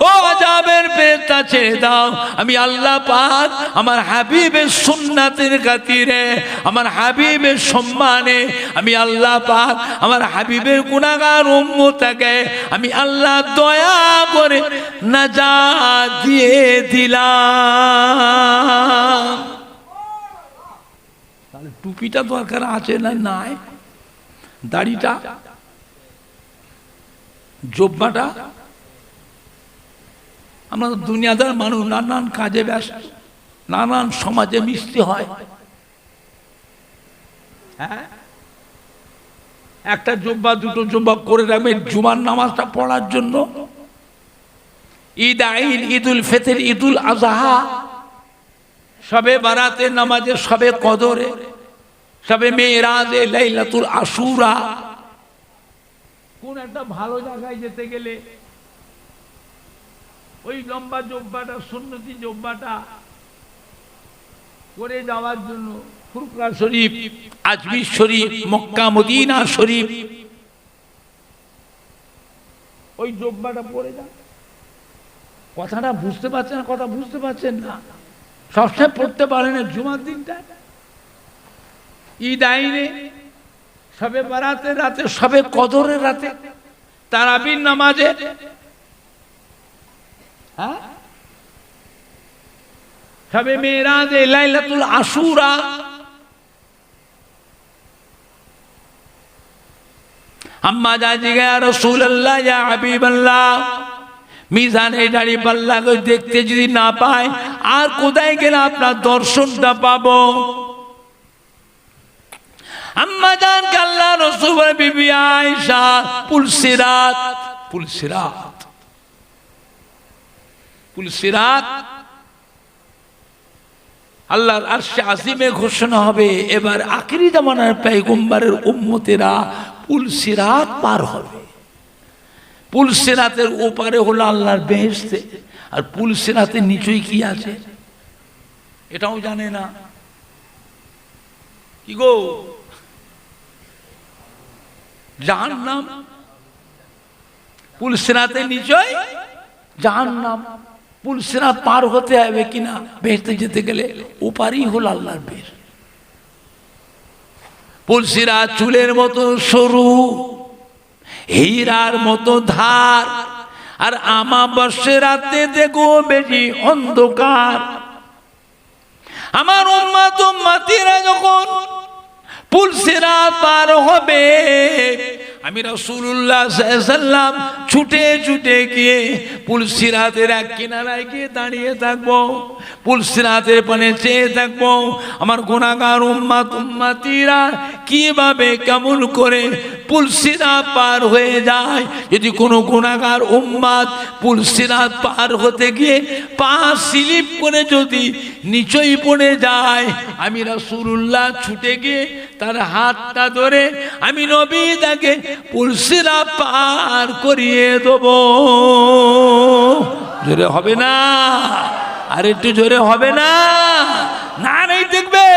ও আযাবের ফেরেশতা ছেড়ে দাও, আমি আল্লাহ পাক আমার হাবিবের সুন্নাতের খাতিরে, আমার হাবিবের সম্মানে, আমি আল্লাহ পাক আমার হাবিবের গুনাহগার উম্মতকে আমি আল্লাহ দয়া করে নাজাত দিয়ে দিলাম। টুপিটা দরকার আছে না নাই? দাড়িটা, জুব্বাটা। আমরা দুনিয়াদার মানুষ, নানান কাজে ব্যস্ত, নানান সমাজে মিশতে হয়। হ্যাঁ, একটা জুব্বা দুটো জুব্বা করে রাখবেন জুমার নামাজটা পড়ার জন্য। ঈদ আইন, ঈদুল ফিতর, ঈদুল আযহা, শবে বারাতের নামাজে, শবে কদরে, শবে মেরাজে, লাইলাতুল আশুরা। কোন একটা ভালো জায়গায় যেতে গেলে ওই লম্বা জুব্বাটা, সুন্নতি জুব্বাটা করে যাওয়ার জন্য ফুরফুরা শরীফ, আজমির শরীফ, মক্কা মদিনা শরীফ, ওই জুব্বাটা পরে যান। কথাটা বুঝতে পারছেন? কথা বুঝতে পারছেন না? সবসময় পড়তে পারেন জুমার দিনটা, ঈদ আইনে, শবে বারাতের রাতে, শবে কদরের রাতে, তারাবির নামাজে, হ্যাঁ, শবে মেরাজে, লাইলাতুল আশুরা। আম্মা জানি ইয়া রাসূলুল্লাহ, ইয়া হাবিবাল্লাহ, মিজানে দাড়ি পাল্লা দেখতে যদি না পায়, আর কোথায় গেলে আপনার দর্শনটা পাবো? আম্মা জান কে আল্লাহ রাসূল বিবি আয়েশা পুলসিরাত, পুলসিরাত, পুলসিরাত, আল্লাহর আরশে আজিমে ঘোষণা হবে, এবার আখিরি জামানার পয়গম্বরের উম্মতেরা পুলসিরাত পার হবে। পুলসিরাতের ওপারে হলো আল্লাহর বেহেশতে, আর পুলসিরাতের নিচেই কি আছে এটাও জানে না। কি গো? জাহান্নাম। পুলসিরাতের নিচেই জাহান্নাম। পুলসিরাত পার হতে হবে কিনা বেহেশতে যেতে গেলে, ওপারেই হলো আল্লাহর বেহেশত। পুলসিরাত চুলের মতো সরু, হীরার মতো ধার, আর আমাবস্যা রাতে দেখো বেশি অন্ধকার। আমার উম্মত উম্মতিরা যখন পুলসিরাত পার হবে, আমি রাসূলুল্লাহ সাল্লাল্লাহু আলাইহি ওয়াসাল্লাম ছুটে ছুটে গিয়ে পুলসিরাতের এক কিনারায় গিয়ে দাঁড়িয়ে থাকবো, পুলসিরাতের পানে চেয়ে থাকবো। আমার গুনাহগার উম্মত উম্মতিরা কিভাবে কেমন করে পুলসিরাত পার হয়ে যায়, যদি কোনো গুনাহগার উম্মত পুলসিরাত পার হতে গিয়ে পা স্লিপ করে যদি নিচেই পড়ে যায়, আমি রাসূলুল্লাহ ছুটে গিয়ে তার হাতটা ধরে আমি নবী তাকে পুলসিরাত পার করিয়ে দেব। জোরে হবে না? আর একটু জোরে হবে না? না নাই দেখবে,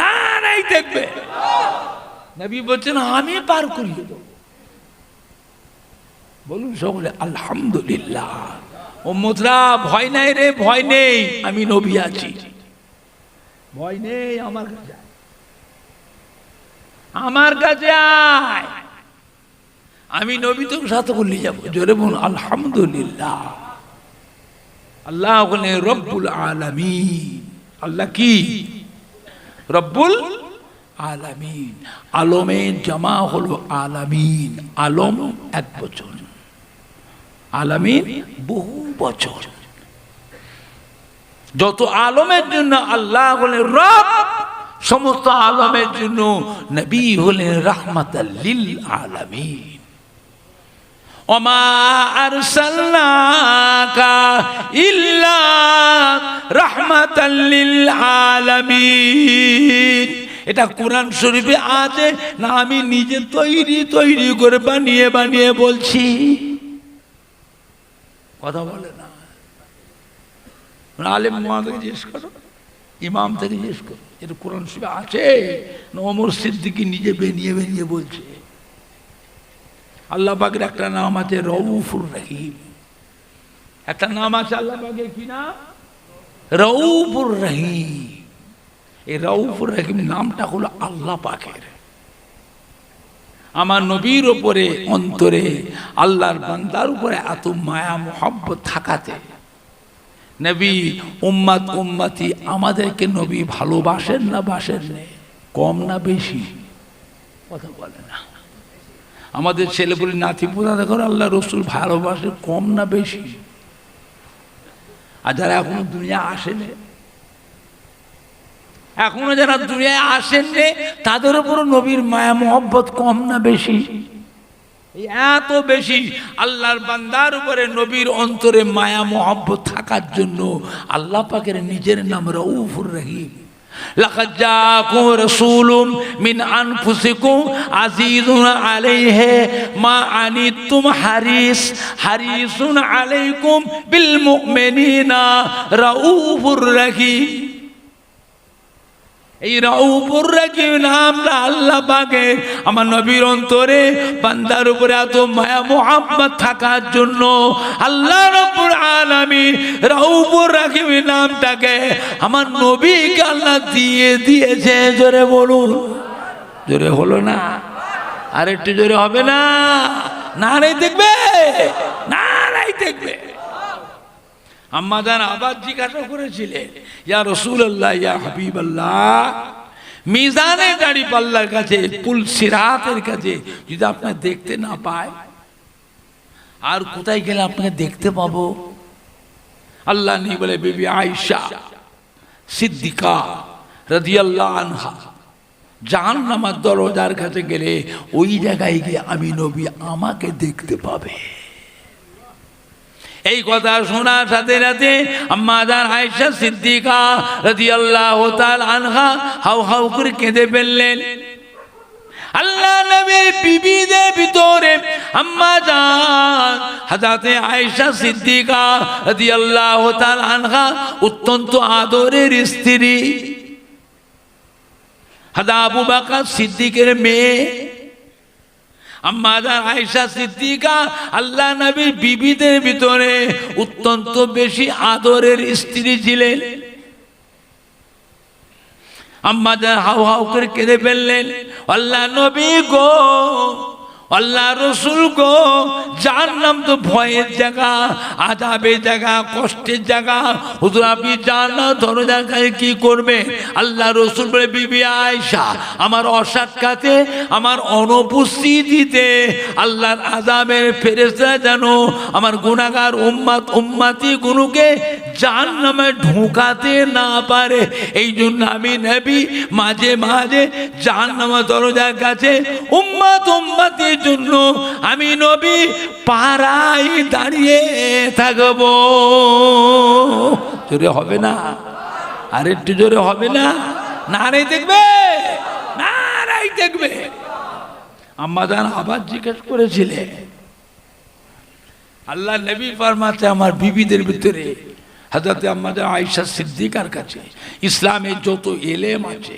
না নাই দেখবে। নবী বলছেন আমি পার করিয়ে দেব। বলুন সকলে আলহামদুলিল্লাহ। উম্মতরা ভয় নাই রে, ভয় নেই, আমি নবী আছি, ভয় নেই। আমার কাছে আমার কাছে আয়, আমি নবী তোর সাথে করলে যাবো। জোরে বলুন আলহামদুলিল্লাহ। আল্লাহ হলেন রব্বুল আলামিন। আল্লাহ কি? রব্বুল আলামিন। আলমের জামা হলো আলামিন। আলম এক বচন, আলামিন বহু বচন। যত আলমের জন্য আল্লাহ হলেন রব, সমস্ত আলমের জন্য নবী হলেন রাহমাতাল লিল আলামিন। ওমা আরসালনাকা ইল্লা রাহমাতাল লিল আলামিন। এটা কোরআন শরীফে আছে না আমি নিজে তৈরি করে বানিয়ে বলছি? কথা বলে না। আলেম মুহাদ্দিস জিজ্ঞেস করো, ইমাম থেকে জিজ্ঞেস করো, এটা কোরআন শরীফে আছে না ওমর সিদ্দিকী নিজে বানিয়ে বলছে? আল্লাহ পাকের একটা নাম আছে রউফুর রহিম। একটা নাম আছে আল্লাহ পাকের, কি নাম? রউফুর রহিম। এই রউফুর রহিম নামটা হলো আল্লাহ পাকের। আমার নবীর উপরে অন্তরে আল্লাহর বান্দার উপরে এত মায়া মোহাব্বত থাকাতে নবী উম্মতি আমাদেরকে নবী ভালোবাসেন না বাসেন না? কম না বেশি? কথা বলে না। আমাদের ছেলেপুলি নাতি পোতা দেখো আল্লাহ রসুল ভালোবাসে কম না বেশি? আর যারা এখনো দুনিয়া আসেনি, এখনো যারা দুনিয়ায় আসেননি, তাদের উপর নবীর মায়া মোহব্বত কম না বেশি? এত বেশি আল্লাহর বান্দার উপরে নবীর অন্তরে মায়া মোহব্বত থাকার জন্য আল্লাহ পাকের নিজের নাম রউফুর রহিম। লাকাদ জাআকুম রাসূলুম মিন আনফুসিকুম আজিজুন আলাইহি মা আনিতুম হারিসুন আলাইকুম বিল মুমিনিনা রাউফুর রহিম। এই রউফুর রহিম নামটা আল্লাহ পাকে আমার নবীর অন্তরে বান্দার উপরে এত মায়া মোহাব্বত থাকার জন্য আল্লাহ রাব্বুল আলামিন রউফুর রহিম নামটাকে আমার নবীকে আল্লাহ দিয়েছে। জোরে বলুন, জোরে হলো না? আর একটু জোরে হবে না? না নাই দেখবে, না নাই দেখবে। আম্মা জান আবার জিজ্ঞাসা করেছিলেন, ইয়া রাসূলুল্লাহ, ইয়া হাবিবাল্লাহ, মিজানের দাড়ি পাল্লার কাছে, পুলসিরাতের কাছে যদি আপনাকে দেখতে না পায়, আর কোথায় গেলে আপনাকে দেখতে পাবো? আল্লাহ নেই বলে বিবি আয়েশা সিদ্দিকা রাদিয়াল্লাহু আনহা জাহান্নামের দরজার কাছে গেলে ওই জায়গায় গিয়ে আমি নবী আমাকে দেখতে পাবে। এই কথা শোনার সাথে সাথে আম্মা জান আয়েশা সিদ্দিকা রাদিয়াল্লাহু তাআলা আনহা হাউ হাউ করে কেঁদে ফেললেন। আল্লাহ নবীর বিবিদের ভিতরে আম্মা জান হযরতে আয়েশা সিদ্দিকা রাদিয়াল্লাহু তাআলা আনহা অত্যন্ত আদরের স্ত্রী, হযরত আবু বকর সিদ্দিকের মেয়ে আম্মা জান আয়েশা সিদ্দিকা আল্লাহ নবীর বিবিদের ভিতরে অত্যন্ত বেশি আদরের স্ত্রী ছিলেন। আম্মা জান হাউ হাউ করে কেঁদে ফেললেন, আল্লাহ নবী গো, আল্লাহ রসুল গো, জাহান্নাম তো ভয়ের জায়গা, আযাবের জায়গা, কষ্টের জায়গা, হুজুর আপনি জান্নাত দরজার কাছে কি করবে? আল্লাহ রসুল বলে, বিবি আয়েশা, আমার অসাক্ষাতে, আমার অনুপস্থিতিতে আল্লাহর আযাবের ফেরেশতারা যেন আমার গুনাহগার উম্মতি গুলোকে জাহান্নামে ঢোকাতে না পারে। এই জন্য আমি নবী মাঝে মাঝে জাহান্নামের দরজার কাছে উম্মতের জন্য আমি নবী পাড়ায় দাঁড়িয়ে থাকবো। জোরে হবে না? আর একটু জোরে হবে না? নারে দেখবে, নারাই দেখবে। আম্মা জান আবার জিজ্ঞেস করেছিলেন, আল্লাহ নবী ফরমাতে আমার বিবিদের ভিতরে হযরত আম্মা জান আয়েশা সিদ্দিকার কাছে ইসলামের যত এলেম আছে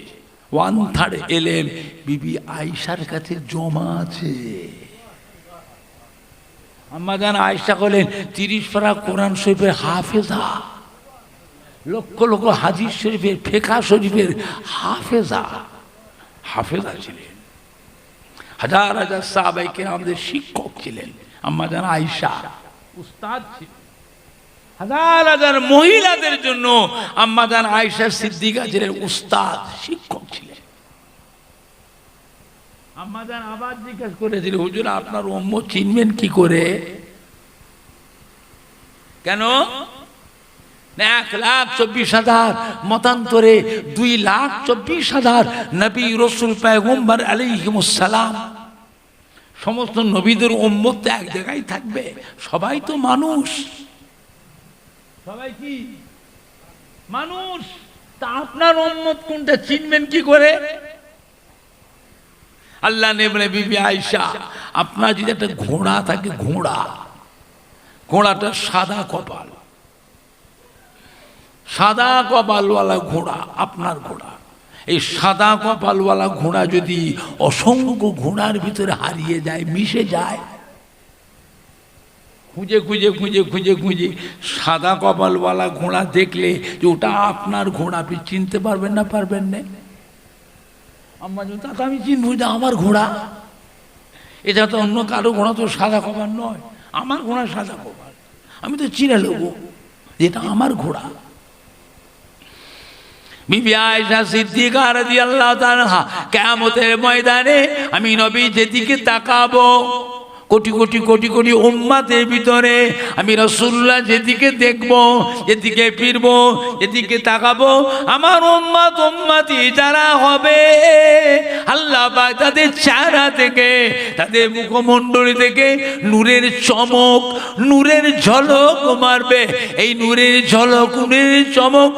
1/3 এলেম বিবি আয়েশার কাছে জমা আছে। আম্মা জান আয়েশা বলেন 30 পারা কোরআন শরীফের হাফেজা, লক্ষ লক্ষ হাদিস শরীফের ফিকহ শরীফের হাফেজা ছিলেন। হাজার হাজার সাহাবায়ে কেরামদের শিক্ষক ছিলেন। আম্মা জান আয়েশা উস্তাদ ছিলেন। হাজার হাজার মহিলাদের জন্য আম্মা জান আয়েশা সিদ্দিকা ছিলেন উস্তাদ, শিক্ষক ছিলেন। আম্মা জান আবার জিজ্ঞেস করেছিল, হুজুর আপনার উম্মত চিনবেন কি করে? কেন? 1,24,000 মতান্তরে 2,24,000 নবী রাসূল পয়গম্বর আলাইহিমুস সালাম, সমস্ত নবীদের উম্মত তো এক জায়গায় থাকবে। সবাই তো মানুষ, সবাই কি মানুষ? তা আপনার উম্মত কোনটা চিনবেন কি করে? আল্লাহ নেবলে বিবি আয়েশা, আপনার যদি একটা ঘোড়া থাকে, ঘোড়াটা সাদা কপাল, সাদা কপালওয়ালা ঘোড়া আপনার ঘোড়া, এই সাদা কপালওয়ালা ঘোড়া যদি অসংখ্য ঘোড়ার ভিতরে হারিয়ে যায়, মিশে যায়, খুঁজে খুঁজে খুঁজে খুঁজে খুঁজে সাদা কপালওয়ালা ঘোড়া দেখলে যে ওটা আপনার ঘোড়া, আপনি চিনতে পারবেন না? পারবেন না? আম্মা যদি তা আমি চিনবো যে আমার ঘোড়া, এটা তো অন্য কারো ঘোড়া, তো সাদা কপাল নয়, আমার ঘোড়া সাদা কপাল, আমি তো চিনে নেবো যেটা আমার ঘোড়া। বিবি আয়েশা সিদ্দিকা রাদিয়াল্লাহু তাআলা কিয়ামতের ময়দানে আমি নবী যেদিকে তাকাবো, কোটি কোটি কোটি কোটি উম্মতের ভিতরে আমি রাসূলুল্লাহ যেদিকে দেখবো, যেদিকে ফিরবো, যেদিকে তাকাবো, আমার উম্মতি যারা হবে আল্লাহ পাক তাদের চেহারা থেকে, তাদের মুখমণ্ডলী থেকে নূরের চমক, নূরের ঝলক মারবে। এই নূরের ঝলক, নূরের চমক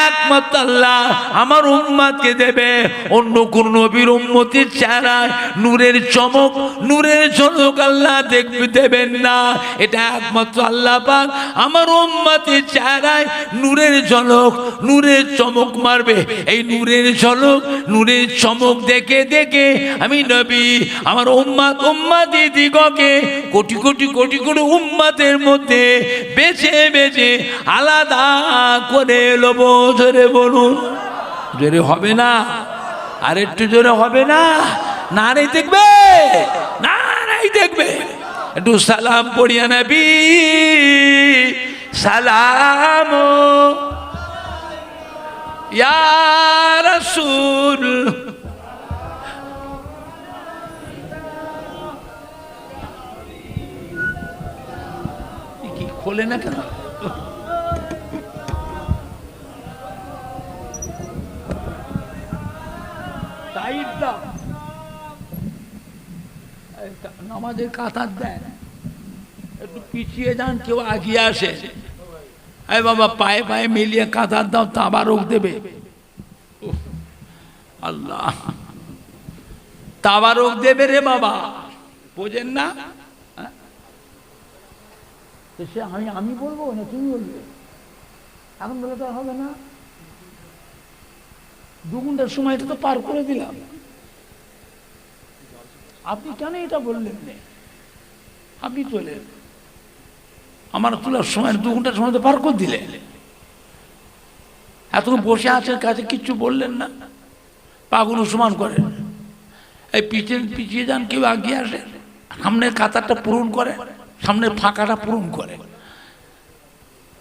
একমাত্র আল্লাহ আমার উম্মতকে দেবে। অন্য কোন নবীর উম্মতির চেহারায় নূরের চমক, নূরের ঝলক আল্লাহ দেবেন না। এটা একমাত্র আল্লাহ পাক আমার উম্মতের চেহারায় নূরের ঝলক, নূরের চমক মারবে। এই নূরের ঝলক, নূরের চমক দেখে দেখে আমি নবী আমার উম্মতি দিগকে কোটি কোটি কোটি কোটি উম্মতের মধ্যে বেছে বেছে আলাদা করে লব। জোরে বলুন, জোরে হবে না? আর একটু জোরে হবে না? নারে দেখবে, নারাই দেখবে। একটু সালাম পড়িয়া নবী সালাম ইয়া রাসূল। কি খোলে না কেন? নামাজের কাতার দেয়, একটু পিছিয়ে যান, কেউ আগিয়ে আসে। আরে বাবা পায়ে পায়ে মিলিয়ে কাতার দাও, তাবারক দেবে। আল্লাহ তাবারক দেবে রে বাবা, বোঝেন না? সে আমি বলবো না তুমি বলবে? এখন বলে তো হবে না, 2 ঘন্টার সময়টা তো পার করে দিলাম। আপনি কেন এটা বললেন? আপনি চলে আমার তোলার সময় 2 ঘন্টার সময় তো পার করে দিলেন। এতক্ষণ বসে আছেন, কাছে কিচ্ছু বললেন না, পাগুলো সমান করেন। এই পিছিয়ে যান, কেউ আগিয়ে আসে, সামনের কাতারটা পূরণ করে, সামনের ফাঁকাটা পূরণ করে,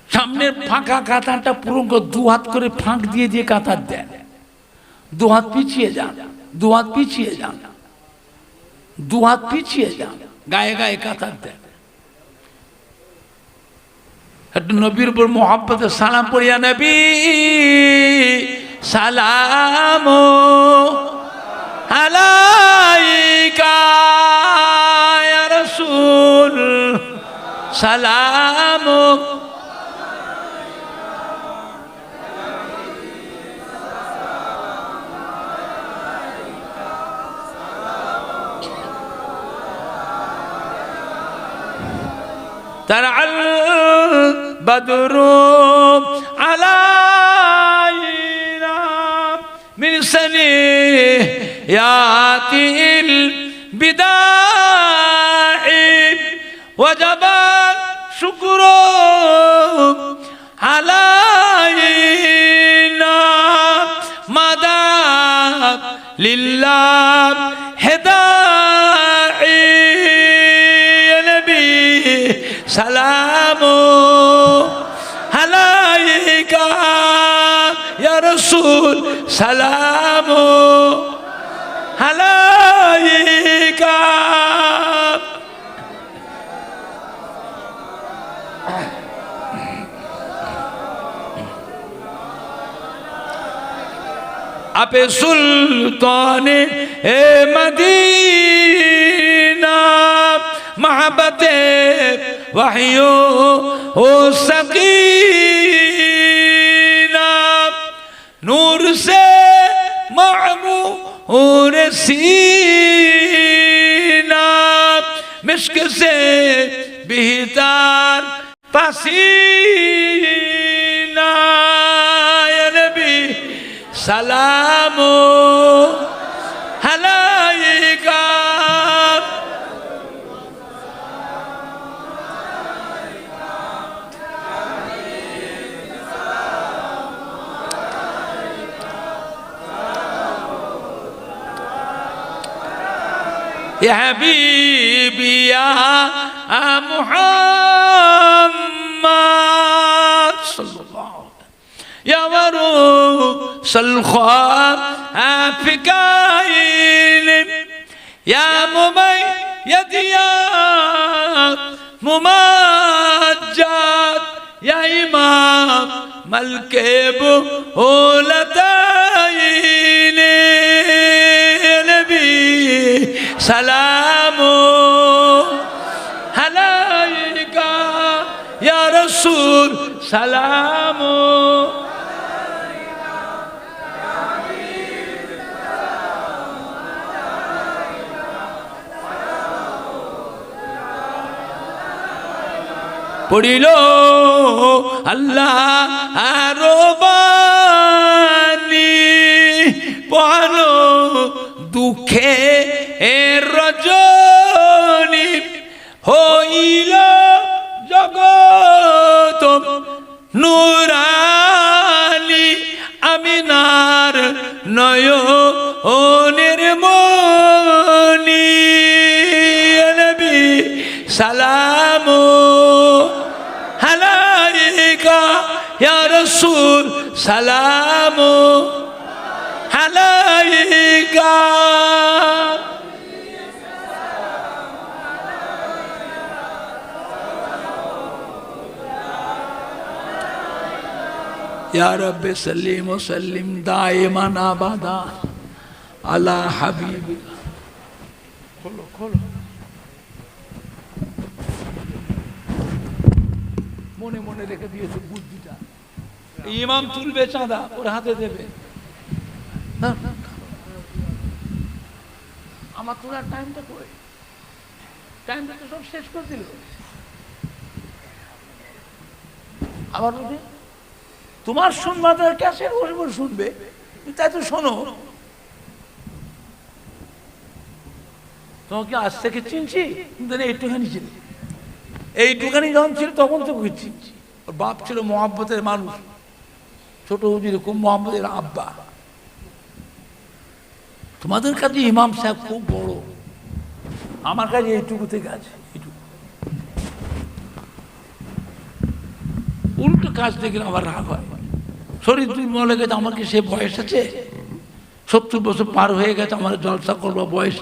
সামনের ফাঁকা কাতারটা পূরণ করে 2 হাত করে ফাঁক দিয়ে দিয়ে কাতার দেন। 2 হাত পিছিয়ে যান, 2 হাত পিছিয়ে যান, 2 হাত পিছিয়ে যান, গায়ে গায়ে কাতার দেন। একটু নবীর উপর মোহাব্বতে সালাম পড়িয়া, নবী সালাম আলাইকা ইয়া রাসূল সালাম طلع البدر علينا من سنيات البداع وجب الشكر علينا مدى لله هداعي يا نبي سلام عليك يا رسول سلام عليك आप सुल्तान मदीना मोहब्बते वहियो ओ सकीना नूर से मामूर सीना मिश्क से बेहतर पसीना या नबी सलाम अलैका या हबीबी या मुहम्मद सल्लल्लाहु या वरूसल ख़ाफ़िकाइन या मुमय्यद या मुमज्जद या इमाम मलके बुलताइन नबी सलाम अलैका या रसूल सलाम পড়িল আল্লাহ আরবানি পালো দুঃখে রজনী হইল জগত নুরানি আমিনার নয়নের মনি নবী সালাম আলাইকা ইয়া রাসূল সালাম আলাইকা या रब्बे सल्लिम व सल्लिम दाइमान आबादा अला हबीबिका खोलो खोलो মনে মনে রেখে দিয়েছে বুদ্ধিটা ইমাম তুলবে চাঁদা ওর হাতে দেবে আমার তোলার টাইমটা করে টাইমটা তো সব শেষ করে দিল আবার বলবে তোমার শুনবাদের ক্যাসেট বসে বসে শুনবে তাই তো শোনো তোমাকে আজ থেকে চিনছি কিন্তু এইটুখানি ছিল এইটুখানি যখন ছিল তখন তো চিনছি ওর বাপ ছিল মোহাব্বতের মানুষ ছোট হুজুর খুব মোহাম্মদের আব্বা তোমাদের কাছে ইমাম সাহেব খুব বড় আমার কাছে এইটুকু থেকে আছে এইটুকু উল্টো কাজ দেখলে আমার রাগ হয় শরীর দুর্বল হয়ে গেছে আমার কি সে বয়স আছে 70 বছর পার হয়ে গেছে আমার জলসা করবো বয়স